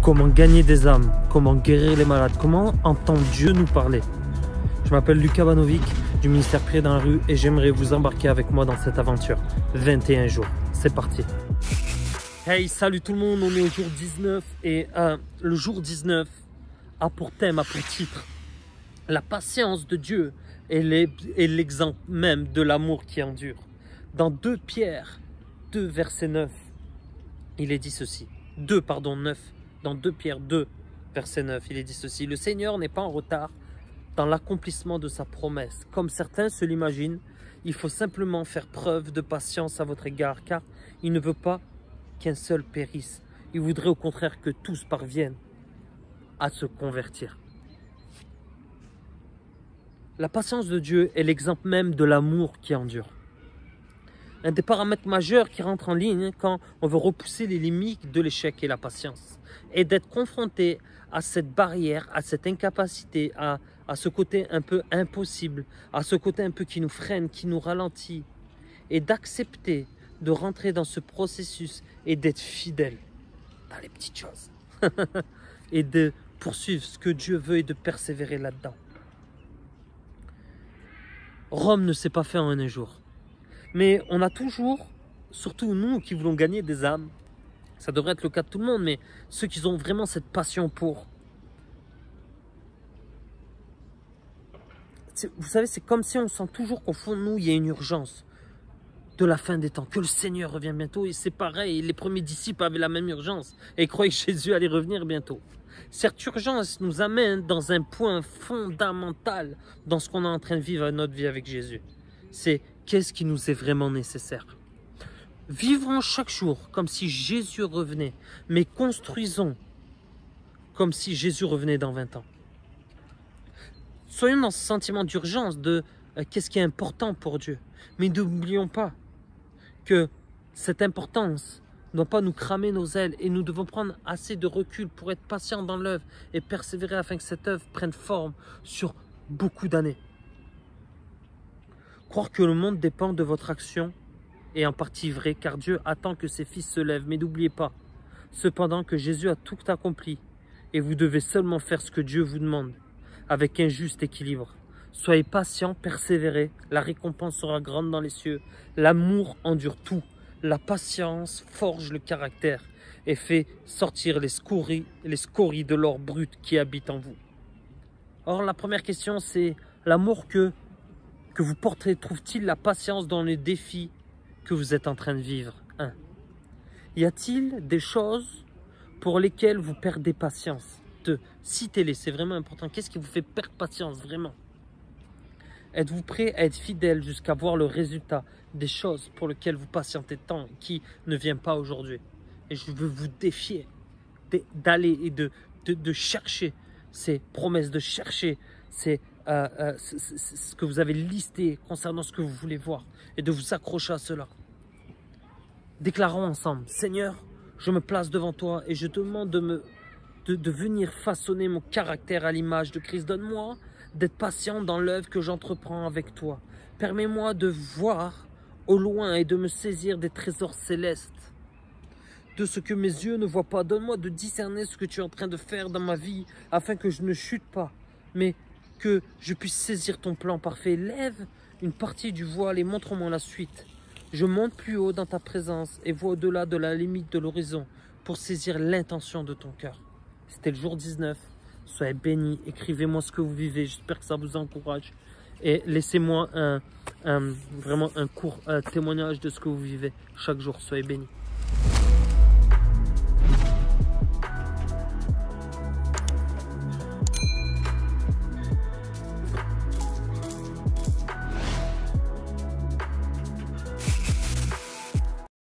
Comment gagner des âmes, comment guérir les malades, comment entend Dieu nous parler. Je m'appelle Lucas Banovic du ministère Prier dans la rue et j'aimerais vous embarquer avec moi dans cette aventure. 21 jours, c'est parti. Hey, salut tout le monde, on est au jour 19 et le jour 19 a pour thème, a pour titre la patience de Dieu et l'exemple même de l'amour qui endure. Dans 2 Pierre 2 verset 9, il est dit ceci. 9. Dans 2 Pierre 2 verset 9, il est dit ceci. Le Seigneur n'est pas en retard dans l'accomplissement de sa promesse. Comme certains se l'imaginent, il faut simplement faire preuve de patience à votre égard, car il ne veut pas qu'un seul périsse. Il voudrait au contraire que tous parviennent à se convertir. La patience de Dieu est l'exemple même de l'amour qui endure. Un des paramètres majeurs qui rentre en ligne quand on veut repousser les limites de l'échec et la patience est d'être confronté à cette barrière, à cette incapacité, à ce côté un peu impossible, à ce côté un peu qui nous freine, qui nous ralentit, et d'accepter de rentrer dans ce processus et d'être fidèle dans les petites choses et de poursuivre ce que Dieu veut et de persévérer là-dedans. Rome ne s'est pas fait en un jour. Mais on a toujours, surtout nous qui voulons gagner des âmes, ça devrait être le cas de tout le monde, mais ceux qui ont vraiment cette passion pour. Vous savez, c'est comme si on sent toujours qu'au fond de nous, il y a une urgence de la fin des temps, que le Seigneur revient bientôt. Et c'est pareil, les premiers disciples avaient la même urgence et croyaient que Jésus allait revenir bientôt. Cette urgence nous amène dans un point fondamental dans ce qu'on est en train de vivre à notre vie avec Jésus. C'est qu'est-ce qui nous est vraiment nécessaire. Vivons chaque jour comme si Jésus revenait, mais construisons comme si Jésus revenait dans 20 ans. Soyons dans ce sentiment d'urgence de qu'est-ce qui est important pour Dieu. Mais n'oublions pas que cette importance ne doit pas nous cramer nos ailes et nous devons prendre assez de recul pour être patients dans l'œuvre et persévérer afin que cette œuvre prenne forme sur beaucoup d'années. Croire que le monde dépend de votre action est en partie vrai, car Dieu attend que ses fils se lèvent. Mais n'oubliez pas, cependant, que Jésus a tout accompli et vous devez seulement faire ce que Dieu vous demande avec un juste équilibre. Soyez patients, persévérez, la récompense sera grande dans les cieux. L'amour endure tout, la patience forge le caractère et fait sortir les scories de l'or brut qui habite en vous. Or, la première question, c'est l'amour que vous porterez trouve-t-il la patience dans les défis que vous êtes en train de vivre? Y a-t-il des choses pour lesquelles vous perdez patience? Citez-les, c'est vraiment important. Qu'est-ce qui vous fait perdre patience vraiment? Êtes-vous prêt à être fidèle jusqu'à voir le résultat des choses pour lesquelles vous patientez tant qui ne vient pas aujourd'hui? Et je veux vous défier d'aller et de chercher ces promesses, de chercher ce que vous avez listé concernant ce que vous voulez voir et de vous accrocher à cela. Déclarons ensemble: Seigneur, je me place devant toi et je te demande de venir façonner mon caractère à l'image de Christ. Donne-moi d'être patient dans l'œuvre que j'entreprends avec toi. Permets-moi de voir au loin et de me saisir des trésors célestes, de ce que mes yeux ne voient pas. Donne-moi de discerner ce que tu es en train de faire dans ma vie afin que je ne chute pas, mais que je puisse saisir ton plan parfait. Lève une partie du voile et montre-moi la suite. Je monte plus haut dans ta présence et vois au-delà de la limite de l'horizon pour saisir l'intention de ton cœur. C'était le jour 19. Soyez bénis. Écrivez-moi ce que vous vivez. J'espère que ça vous encourage. Et laissez-moi vraiment un court témoignage de ce que vous vivez chaque jour. Soyez bénis.